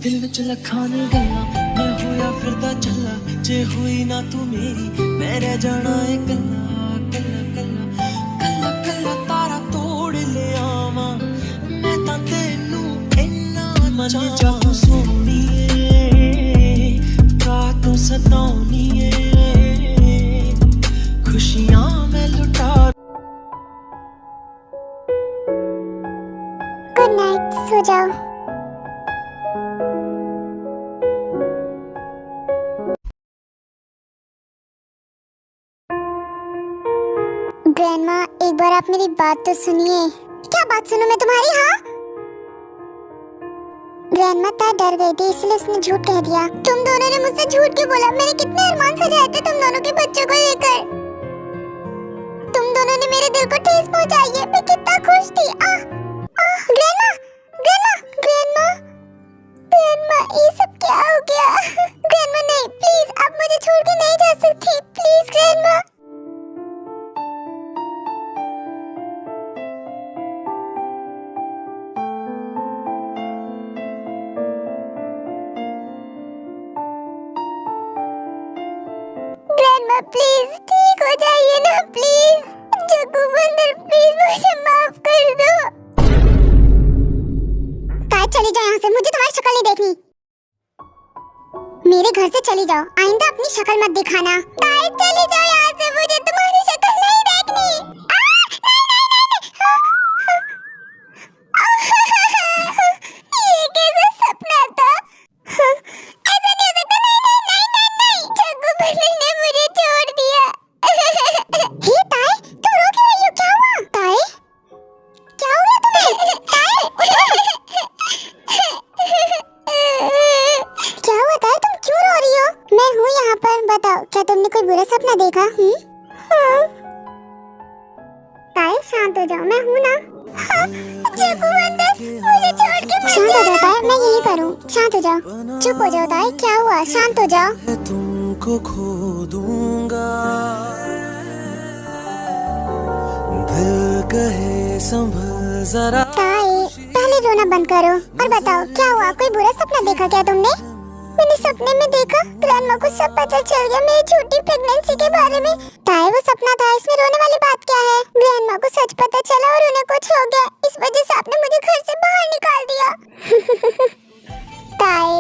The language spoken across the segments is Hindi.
दिल विच लखान गल्ला मैं होया फिरदा चला, जे हुई ना तू मेरी मैं रह जाना है कल्ला कल्ला कल्ला कल्ला कल्ला। तारा तोड़ ले आवा मैं तां तेनू इन्ना चाहां। तू सोहणीए का तू सताउणीए खुशियां मैं लुटा। गुड नाइट, सो जाओ। ग्रैंडमा, एक बार आप मेरी बात तो सुनिए। क्या बात सुनूं मैं तुम्हारी? हाँ ग्रैंडमा, ताई डर गई थी इसलिए उसने झूठ कह दिया। तुम दोनों ने मुझसे झूठ क्यों बोला? मैंने कितने अरमान सजाए थे तुम दोनों के बच्चों को लेकर। तुम दोनों ने मेरे दिल को ठेस पहुंचाई है। मैं कितना खुश थी। ग्रैंडमा, ग्रैंडमा, ग्रैंडमा, ग्रैंडमा, ये सब क्या हो गया? ग्रैंडमा नहीं, प्लीज आप मुझे छोड़ के नहीं जा सकती। Please grandma. ग्रैंडमा प्लीज ठीक हो जाइए ना, प्लीज। जग्गू बंदर प्लीज मुझे माफ कर दो। ताई चली जाओ यहाँ से, मुझे तुम्हारी शक्ल नहीं देखनी। मेरे घर से चली जाओ, आइंदा अपनी शक्ल मत दिखाना। ताई चली जाओ यहाँ से, मुझे तुम्हारी शक्ल नहीं देखनी। ये कैसा सपना था? ऐसा नहीं हो सकता। नहीं, जग्गू बंदर ने मुझे छोड़ दिया। हे ताई, तुम रो क्यों रही हो? क्या हुआ? ताई, क्या हुआ तुम्हें? ताई, क्या हुआ ताई, तुम क्यों रो रही हो? मैं हूँ यहाँ पर, बताओ क्या तुमने कोई बुरा सपना देखा? हाँ। ताई शांत हो जाओ, मैं हूँ ना। जग्गू बंदर मुझे छोड़ के मत शांत हो जाओ ताई, मैं यहीं पर हूँ। शांत हो जाओ, चुप हो जाओ ताई। क्या हुआ? शांत हो जाओ। तुमको खो दूंगा, दिल कहे संभल जरा। ताई पहले रोना बंद करो और बताओ क्या हुआ? कोई बुरा सपना देखा क्या तुमने? मैंने सपने में देखा ग्रैंडमा को सब पता चल गया मेरी छोटी प्रेगनेंसी के बारे में। ताई वो सपना था, इसमें रोने वाली बात क्या है? ग्रैंडमा को सच पता चला और उन्हें कुछ हो गया, इस वजह से आपने मुझे घर से बाहर निकाल दिया। ताई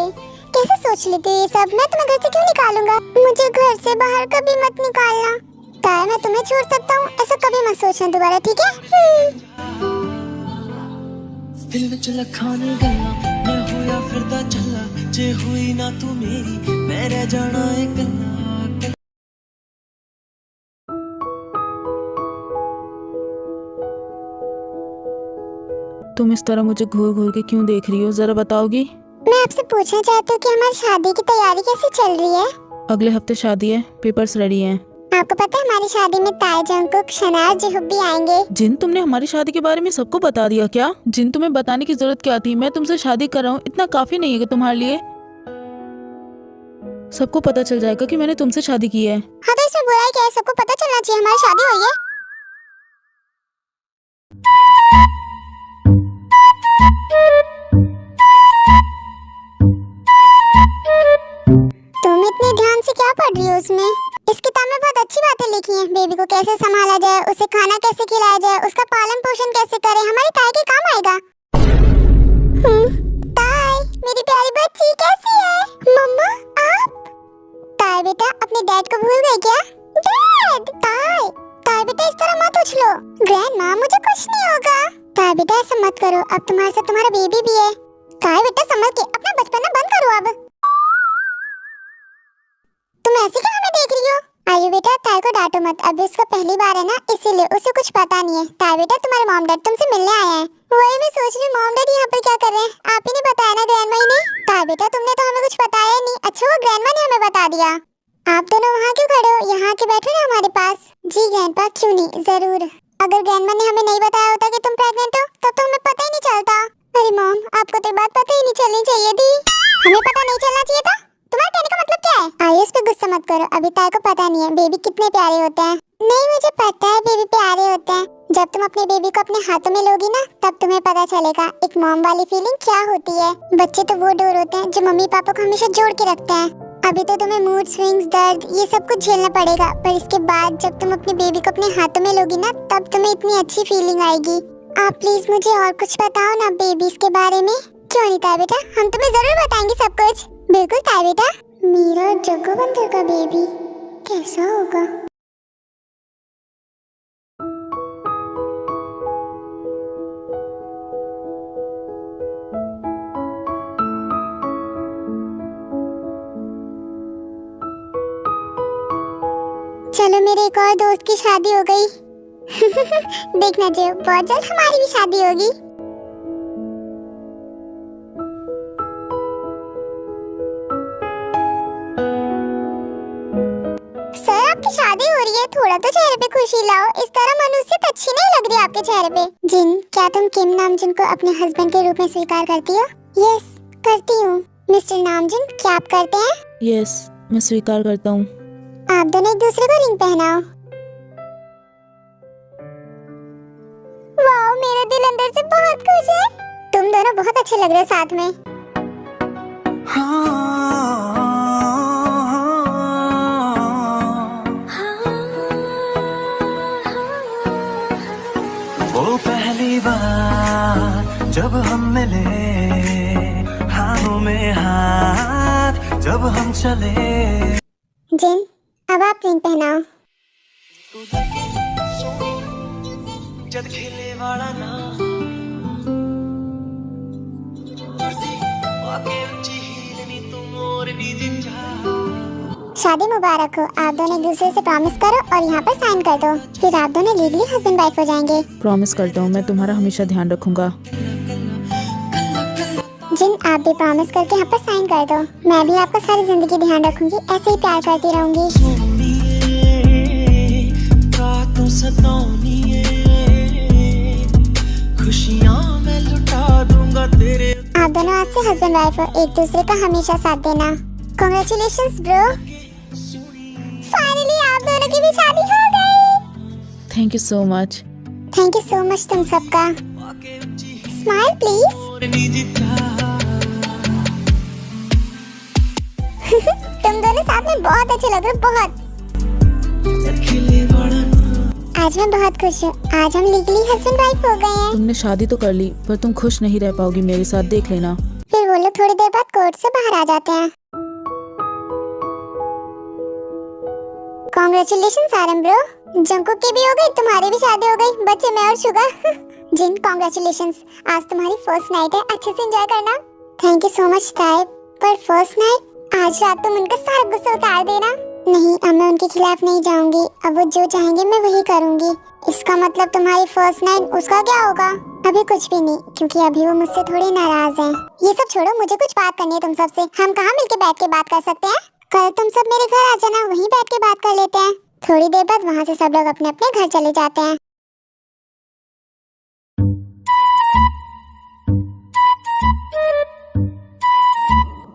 कैसे सोच लेती ये सब? मैं तुम्हें घर से क्यों निकालूंगा? मुझे घर से बाहर कभी मत निकालना। ताई मैं तुम्हें छोड़ सकता हूँ, ऐसा कभी मत सोचना दोबारा, ठीक है? दिल विच लखान गल्ला मैं होया फिरदा चला, जे हुई ना तू मेरी मैं रह जाना है कल्ला कल्ला। तुम इस तरह मुझे घूर घूर के क्यों देख रही हो, जरा बताओगी? मैं आपसे पूछना चाहती हूँ कि हमारी शादी की तैयारी कैसे चल रही है? अगले हफ्ते शादी है, पेपर्स रेडी हैं। आपको पता है हमारी शादी में ताई जंकुक, शनाज, जुहुब भी आएंगे। जिन, तुमने हमारी शादी के बारे में सबको बता दिया क्या? जिन, तुम्हें बताने की जरूरत क्या थी? मैं तुमसे शादी कर रहा हूँ, इतना काफी नहीं है कि तुम्हारे लिए? सबको पता चल जाएगा कि मैंने तुमसे शादी की है। हाँ तो इसमें बुराई क्या है? सबको पता चलना चाहिए हमारी शादी हुई है। तुम इतने ध्यान से क्या पढ़ रही हो उसमें? इस किताब में बहुत अच्छी बातें लिखी हैं। बेबी को कैसे संभाला जाए, उसे खाना कैसे खिलाया जाए, उसका पालन पोषण कैसे करें, हमारी ताई के काम आएगा। ताई मेरी प्यारी बच्ची कैसी है? मम्मा आप? ताई बेटा अपने डैड को भूल गई क्या? डैड! ताई बेटा इस तरह मत उछलो। ग्रैंडमा मुझे कुछ नहीं होगा। ताई बेटा ऐसा मत करो, अब तुम्हारे साथ तुम्हारा बेबी भी है। ताई बेटा संभल के, अपना बचपना बंद करो अब। तुम ऐसे क्या हमें देख रही हो? आयु बेटा ताई को डांटो मत, अभी उसका पहली बार है ना इसीलिए उसे कुछ पता नहीं है। ताई बेटा तुम्हारे मॉम डैड तुमसे मिलने आए हैं। वही मैं सोच रही हूँ मॉम डैड यहाँ पर क्या कर रहे हैं? आप ही ने बताया ना ग्रैंडमा ही ने। ताई बेटा तुमने तो हमें कुछ बताया ही नहीं। अच्छा वो ग्रैंडमा ने हमें बता दिया। आप दोनों वहाँ क्यों खड़े हो? यहाँ के बैठो ना हमारे पास। जी ग्रैंडपा क्यों नहीं, जरूर। अगर ग्रैंडमा ने हमें नहीं बताया होता कि तुम प्रेग्नेंट हो तब तो हमें पता ही नहीं चलता। अरे मॉम आपको तो बात पता ही नहीं चलनी चाहिए थी। हमें पता नहीं चलना चाहिए था? तुम्हारे कहने का मतलब क्या है? आइए इस पे गुस्सा मत करो, अभी ताई को पता नहीं है बेबी कितने प्यारे होते हैं। नहीं, मुझे पता है बेबी प्यारे होते हैं। जब तुम अपने बेबी को अपने हाथों में लोगी ना, तब तुम्हें पता चलेगा एक मॉम वाली फीलिंग क्या होती है। बच्चे तो वो डोर होते हैं जो मम्मी पापा को हमेशा जोड़ के रखते हैं। अभी तो तुम्हें मूड स्विंग्स, दर्द, ये सब कुछ झेलना पड़ेगा, पर इसके बाद जब तुम अपने बेबी को अपने हाथों में लोगी ना, तब तुम्हें इतनी अच्छी फीलिंग आएगी। आप प्लीज मुझे और कुछ बताओ ना बेबीज के बारे में। क्यों नहीं ताई बेटा, हम तुम्हें जरूर बताएंगे सब कुछ। बिल्कुल ताई बेटा। मीरा और जग्गू बंदर का बेबी कैसा होगा? चलो मेरे एक और दोस्त की शादी हो गई। देखना जो बहुत जल्द हमारी भी शादी होगी। सर आपकी शादी हो रही है, थोड़ा तो चेहरे पे खुशी लाओ। इस तरह मनुष्यत अच्छी नहीं लग रही आपके चेहरे पे। जिन, क्या तुम किम नामजुन को अपने हस्बैंड के रूप में स्वीकार करती हो? यस, करती हूँ। मिस्टर नामजुन, क्या आप करते हैं? यस, मैं स्वीकार करता हूँ। आप दोनों एक दूसरे को रिंग पहनाओ। वाओ, मेरा दिल अंदर से बहुत खुश है। तुम दोनों बहुत अच्छे लग रहे हो साथ में। वो पहली बार जब हम मिले, हाथों में हाथ जब हम चले। जिन, अब आप रिंग पहनाओ। जद खेले वाला ना आके ऊंची हीलनी तुम और नी जिंजा। शादी मुबारक हो। आप दोनों एक दूसरे से प्रॉमिस करो और यहाँ पर साइन कर दो, फिर आप दोनों लीगली हस्बैंड वाइफ हो जाएंगे। प्रॉमिस करता हूँ मैं तुम्हारा हमेशा ध्यान रखूंगा। जिन, आप भी प्रॉमिस करके यहाँ पर साइन कर दो। मैं भी आपका सारी जिंदगी ध्यान रखूंगी, ऐसे ही प्यार करती रहूंगी। सोनिए का तो सतानिए, खुशियाँ मैं लुटा दूंगा तेरे। आप दोनों आज से हस्बैंड वाइफ हो, एक दूसरे का हमेशा साथ देना। कांग्रेचुलेशंस ब्रो, फाइनली आप दोनों की भी शादी हो गई। Thank you so much. Thank you so much तुम सबका। Smile please. तुम दोनों साथ में बहुत अच्छे लग रहे हो, बहुत। आज मैं बहुत खुश हूँ। आज हम लीगली हस्बैंड वाइफ हो गए हैं। तुमने शादी तो कर ली, पर तुम खुश नहीं रह पाओगी मेरे साथ, देख लेना। फिर वो लोग थोड़ी देर बाद कोर्ट से बाहर आ जाते हैं। कांग्रेचुलेशंस आरम ब्रो, जंकुक की भी हो गई, तुम्हारी भी शादी हो गई, बच्चे मैं और शुगर। जिन, कांग्रेचुलेशंस, आज तुम्हारी फर्स्ट नाइट है, अच्छे से एंजॉय करना। थैंक यू सो मच ताइब, पर फर्स्ट नाइट, आज रात तुम उनका सारा गुस्सा उतार देना। नहीं, अब मैं उनके खिलाफ नहीं जाऊंगी। अब वो जो चाहेंगे मैं वही करूंगी। इसका मतलब तुम्हारी फर्स्ट नाइट, उसका क्या होगा? अभी कुछ भी नहीं, क्योंकि अभी वो मुझसे थोड़ी नाराज हैं। ये सब छोड़ो, मुझे कुछ बात करनी है तुम सबसे। हम कहाँ मिलके बैठ के बात कर सकते हैं? कल तुम सब मेरे घर आ जाना, वहीं बैठ के बात कर लेते हैं। थोड़ी देर बाद वहाँ से सब लोग अपने अपने घर चले जाते हैं।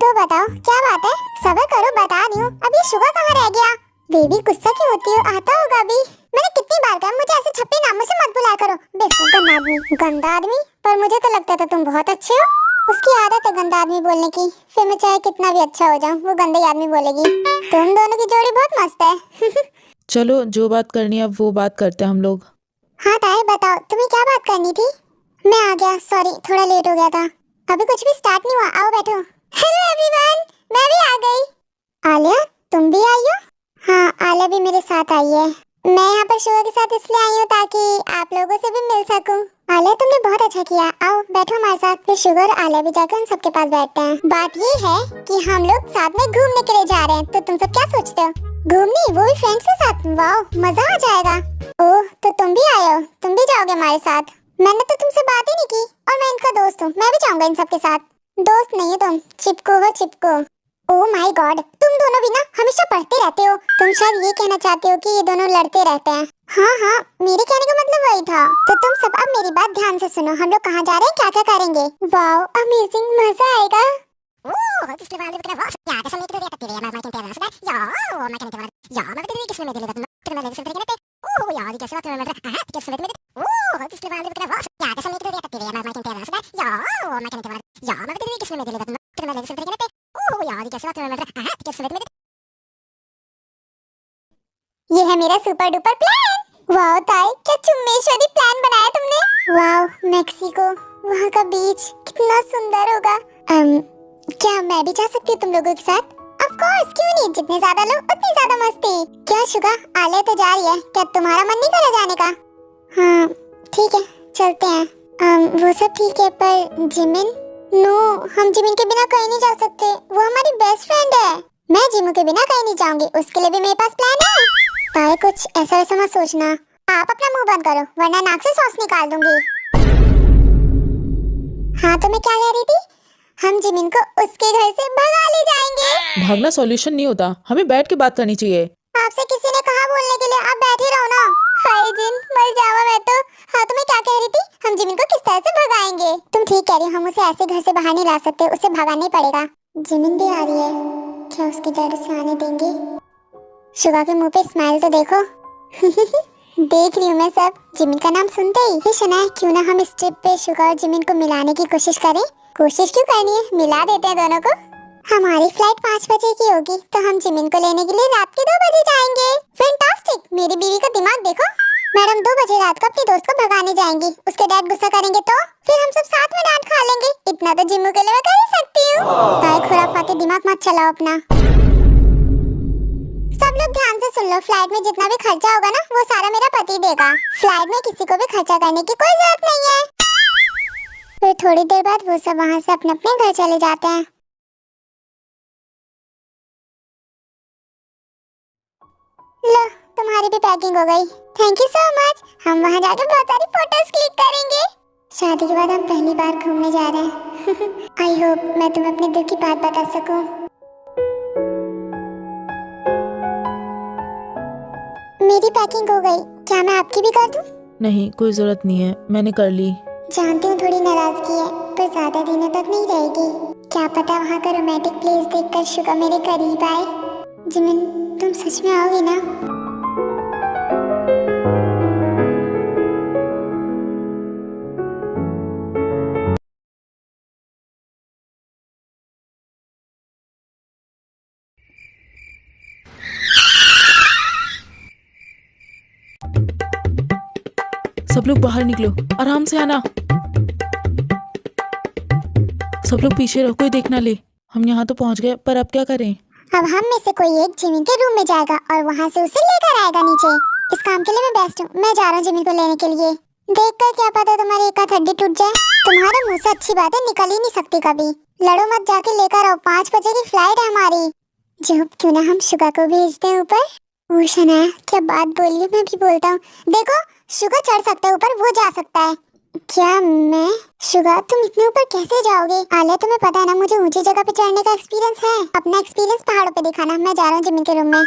तो बताओ क्या बात है? सब्र करो, बता रही हूँ। अब ये शुगर कहाँ रह गया? बेबी गुस्सा क्यों होती हो? आता होगा अभी। मैंने कितनी बार कहा मुझे ऐसे छप्पे नामों से मत बुलाया करो। बेवकूफ गंदा आदमी। गंदा आदमी? पर मुझे तो लगता था तुम बहुत अच्छे हो। उसकी आदत है गंदा आदमी बोलने की, फिर मैं चाहे कितना भी अच्छा हो जाऊं, वो गंदे आदमी बोलेगी। तुम दोनों की जोड़ी बहुत मस्त है। चलो, जो बात करनी है अब वो बात करते हैं हम लोग। हाँ ताई, बताओ तुम्हें क्या बात करनी थी? मैं आ गया, सॉरी थोड़ा लेट हो गया था। अभी कुछ भी स्टार्ट नहीं हुआ, आओ बैठो। हेलो एवरीवन, मैं भी आ गई। आलिया, तुम भी आई हो? हाँ, आलिया भी मेरे साथ आई है। मैं यहाँ पर शुगर के साथ इसलिए आई हूँ ताकि आप लोगों से भी मिल सकूं। आलिया, तुमने बहुत अच्छा किया, आओ बैठो हमारे साथ। फिर शुगर और आलिया भी जाकर उन सबके पास बैठते हैं। बात ये है कि हम लोग साथ में घूमने के लिए जा रहे हैं, तो तुम सब क्या सोचते हो? घूमने, वो भी फ्रेंड्स के साथ? वाओ, मजा आ जाएगा। ओह, तो तुम भी आए हो, तुम भी जाओगे हमारे साथ? मैंने तो तुमसे बात ही नहीं की, और मैं इनका दोस्त हूँ, मैं भी जाऊंगा इन सबके साथ। दोस्त नहीं हो तुम, चिपको हो चिपको। ओह माय गॉड, तुम दोनों भी ना हमेशा पढ़ते रहते हो। तुम शायद ये कहना चाहते हो कि ये दोनों लड़ते रहते हैं। हाँ हाँ, मेरे कहने का मतलब वही था। तो तुम सब अब मेरी बात ध्यान से सुनो, हम लोग कहाँ जा रहे हैं, क्या क्या करेंगे। वाओ, अमेजिंग, मजा आएगा। ओह यार ये कैसे बात कर रहा है टिकट समेत में ओह किसके वाले में वाह क्या कैसे लेके दिया तेरे यार मैं कहते हैं या ओ मैं कहते हैं या मैं तेरे किसने में दे लेता तेरे में लेके कहते ओह यार ये कैसे बात कर रहा है टिकट समेत में ये है मेरा सुपर डुपर प्लान। वाओ ताई क्या चुम्मेश्वरी प्लान बनाया तुमने। वाओ मैक्सिको वहाँ का बीच कितना सुंदर होगा। क्या मैं भी जा सकती हूँ तुम लोगों के साथ? ऑफ कोर्स क्यों नहीं, जितने ज्यादा लोग उतनी ज्यादा मस्ती। क्या शुगा आले तो जा रही है, क्या तुम्हारा मन नहीं करा जाने का? हाँ ठीक है चलते हैं। वो सब ठीक है पर जिमिन? नो हम जिमिन के बिना कहीं नहीं जा सकते, वो हमारी बेस्ट फ्रेंड है। मैं जिमू के बिना कहीं नहीं जाऊंगी, उसके लिए भी मेरे पास प्लान है। ताए कुछ ऐसा वैसा मत सोचना, आप अपना मुंह बंद करो वरना नाक से सॉस निकाल दूंगी। हाँ तो मैं क्या कह रही थी, हम जिमिन को उसके घर से भगा ले जाएंगे। भागना सॉल्यूशन नहीं होता, हमें बैठ के बात करनी चाहिए। आपसे किसी ने कहा बोलने के लिए, आप बैठे रहो ना। हाय जिन मर जावा मैं तो। हाँ तो मैं क्या कह रही थी, हम जिमिन को किस तरह से भगाएंगे? तुम ठीक कह रही हो, हम उसे ऐसे घर से बाहर नहीं ला सकते, उसे भगाना ही पड़ेगा। जिमिन भी आ रही है, क्या उसके डैड से आने देंगे? शुगा के मुंह पे स्माइल तो देखो। देख रही हूँ मैं सब। जिमिन का नाम सुनते ही सुना है, क्यों ना हम इस ट्रिप पे शुगा और जिमिन को मिलाने की कोशिश करें। कोशिश क्यों करनी है, मिला देते हैं दोनों को। हमारी फ्लाइट 5 बजे की होगी तो हम जिमिन को लेने के लिए रात के 2 बजे जाएंगे। फैंटास्टिक, मेरी बीवी का दिमाग देखो। मैडम 2 बजे रात को अपनी दोस्त को भगाने जाएंगी, उसके डैड गुस्सा करेंगे तो फिर हम सब साथ में डांट खा लेंगे। इतना तो जिम्मू के लिए मैं कर ही सकती हूँ। ताई खुराफाती दिमाग मत चलाओ अपना। सब लोग ध्यान से सुन लो, फ्लाइट में जितना भी खर्चा होगा ना वो सारा मेरा पति देगा। फ्लाइट में किसी को भी खर्चा करने की कोई जरूरत नहीं है। फिर थोड़ी देर बाद वो सब वहाँ से अपने अपने घर चले जाते हैं। लो तुम्हारी भी पैकिंग हो गई, थैंक यू सो मच। हम वहाँ जाके बहुत सारी फोटोज क्लिक करेंगे। शादी के बाद हम पहली बार घूमने जा रहे हैं। आई होप मैं तुम्हें अपने दिल की बात बता सकूं। मेरी पैकिंग हो गई, क्या मैं आपकी भी कर दूं? नहीं कोई जरूरत नहीं है, मैंने कर ली। जानती हूँ थोड़ी नाराजगी है पर ज्यादा दिनों तक नहीं रहेगी। क्या पता वहाँ का रोमांटिक प्लेस देखकर शुगा मेरे करीब आए। जिमिन तुम सच में आओगी ना? सब लोग बाहर निकलो, आराम से आना। सब लोग पीछे रहो, कोई देख ना ले। हम यहाँ तो पहुँच गए, पर अब क्या करें? अब हम में से कोई एक जिमिन के रूम में जाएगा और वहाँ से उसे लेकर आएगा नीचे। इस काम के लिए मैं बेस्ट हूँ, मैं जा रहा हूँ जिमिन को लेने के लिए। देखकर क्या पता तुम्हारी एक हड्डी टूट जाए। तुम्हारे मुँह से अच्छी बातें निकल ही नहीं सकती कभी। लड़ो मत, जाके लेकर आओ, 5 बजे की फ्लाइट है हमारी। जो क्यों ना हम शुगा को भेजते हैं ऊपर। वो शनाया क्या बात बोली है, मैं भी बोलता हूँ। देखो शुगा चढ़ सकता है ऊपर, वो जा सकता है। क्या मैं? शुगा तुम इतने ऊपर कैसे जाओगे? आलिया तुम्हें पता है ना मुझे ऊंची जगह पे चढ़ने का एक्सपीरियंस है। अपना एक्सपीरियंस पहाड़ों पे दिखाना। मैं जा रहा हूँ जिमिन के रूम में।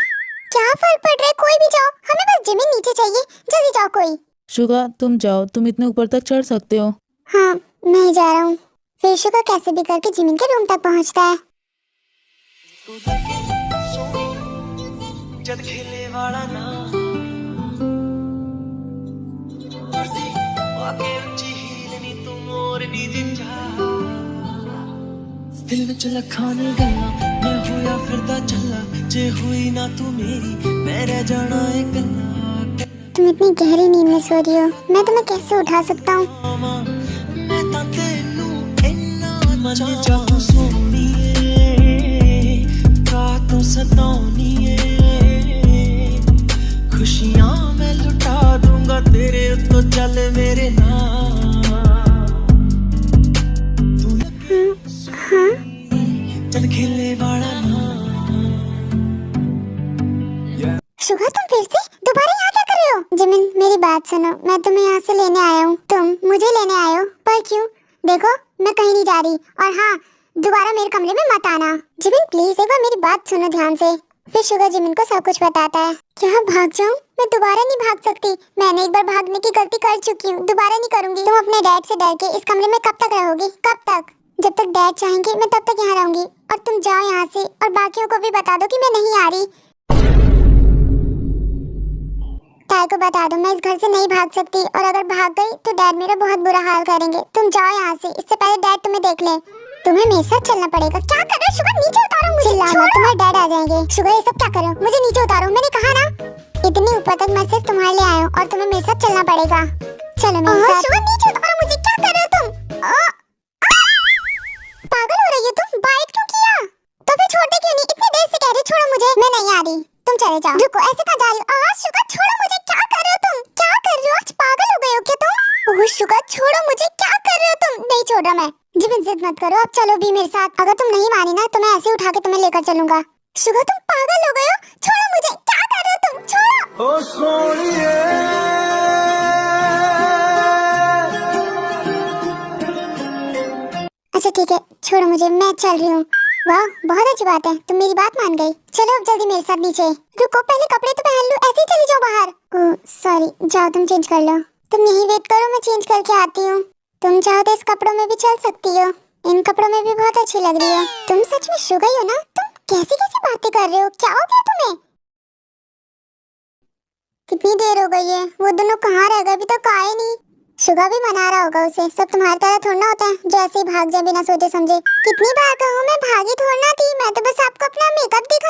क्या फर्क पड़ रहा है, कोई भी जाओ, हमें बस जिमिन नीचे चाहिए। जल्दी जाओ कोई। शुगा तुम जाओ, तुम इतने ऊपर तक चढ़ सकते हो। हाँ मैं जा रहा हूँ। फिर शुगा कैसे भी करके जिमिन के रूम तक पहुँचता है। जद खेले वाला ना आके ऊंची हील नी तू मोर नी जिंजा दिल विच लखां ने गल्लां मैं होया फिरदा चला जे हुई ना तू मेरी मैं रह जाना है कल्ला। तुम इतनी गहरी नींद में सो रही हो, मैं तुम्हें कैसे उठा सकता हूँ? मैं तां तैनू इन्ना मन चाहूं सोहणीए का तू सताउणीए खुशियां मैं लुटा दूंगा तेरे तो चल मेरे नाल तू हाँ चल खेले वाला ना। शुगा तुम फिर से दोबारा यहाँ क्या कर रहे हो? जिमिन मेरी बात सुनो, मैं तुम्हें यहाँ से लेने आया हूँ, तुम मुझे लेने आए हो, पर क्यों? देखो मैं कहीं नहीं जा रही, और हाँ दोबारा मेरे कमरे में मत आना। जिमिन प्लीज एक बार मेरी बात सुनो ध्यान से। फिर शुगा जिमिन को सब कुछ बताता है। क्या भाग जाऊँ? मैं दोबारा नहीं भाग सकती, मैंने एक बार भागने की गलती कर चुकी हूँ, दोबारा नहीं करूँगी। तुम अपने डैड से डर के इस कमरे में कब तक रहोगी? कब तक? जब तक डैड चाहेंगे मैं तब तक यहाँ रहूंगी। और तुम जाओ यहाँ से और बाकियों को भी बता दो कि मैं नहीं आ रही। ताई को बता दो मैं इस घर से नहीं भाग सकती, और अगर भाग गई तो डैड मेरा बहुत बुरा हाल करेंगे। तुम जाओ यहाँ से, इससे पहले डैड तुम्हें देख ले। तुम्हें मेरे साथ चलना पड़ेगा। क्या कर रहे हो शुगर? नीचे उतारो मुझे। चिल्लाओ मत, तुम्हारे डैड आ जाएंगे। शुगर ये सब क्या कर रहे हो? मुझे नीचे उतारो, मैंने कहा ना। इतनी ऊपर तक मैं सिर्फ तुम्हारे लिए आया हूँ और तुम्हें मेरे साथ चलना पड़ेगा। चलो मेरे साथ। शुगर नीचे उतारो मुझे। क्या कर रहे हो तुम? पागल हो रही हो तुम? बाइट क्यों किया? तो फिर छोड़ते क्यों नहीं? इतनी देर से कह रही छोड़ो मुझे। मैं नहीं आ रही, तुम चले जाओ। रुको, ऐसे कहाँ जा रही हो? शुगर छोड़ो मुझे। क्या कर रहे हो तुम? क्या कर रहे हो? आज पागल हो गए हो क्या तुम? ओह शुगर छोड़ो मुझे। क्या कर रहे हो तुम? नहीं छोड़ रहा मैं। जी जिद मत करो, अब चलो भी मेरे साथ। अगर तुम नहीं मानी ना तो मैं ऐसे उठा के तुम्हें लेकर चलूंगा। शुगर तुम पागल हो गए हो? छोड़ो मुझे। क्या कर रहे हो तुम? छोड़ो। ओ सोनिए अच्छा ठीक है, छोड़ो मुझे, मैं चल रही हूँ। वाह बहुत अच्छी बात है, तुम मेरी बात मान गई। चलो अब जल्दी मेरे साथ नीचे। रुको, पहले कपड़े तो पहन लो, ऐसे ही चली जाओ बाहर। ओह सॉरी, जाओ तुम चेंज कर लो। तुम यहीं वेट करो, मैं चेंज करके आती हूँ। तुम चाहो तो इस कपड़ों में भी चल सकती हो, इन कपड़ों में भी बहुत अच्छी लग रही हो। तुम सच में सो गई हो ना? तुम कैसी कैसी बातें कर रहे हो? क्या हो गया तुम्हें? कितनी देर हो गई है, वो दोनों कहाँ रह गए? अभी तक आए नहीं। शुगा भी मना रहा होगा उसे। सब तुम्हारी तरह थोड़ा होता है जो ऐसे ही भाग जाए बिना सोचे समझे। कितनी बार कहूँ, मैं भागी थोड़ा थी, मैं तो बस आपको अपना मेकअप दिखा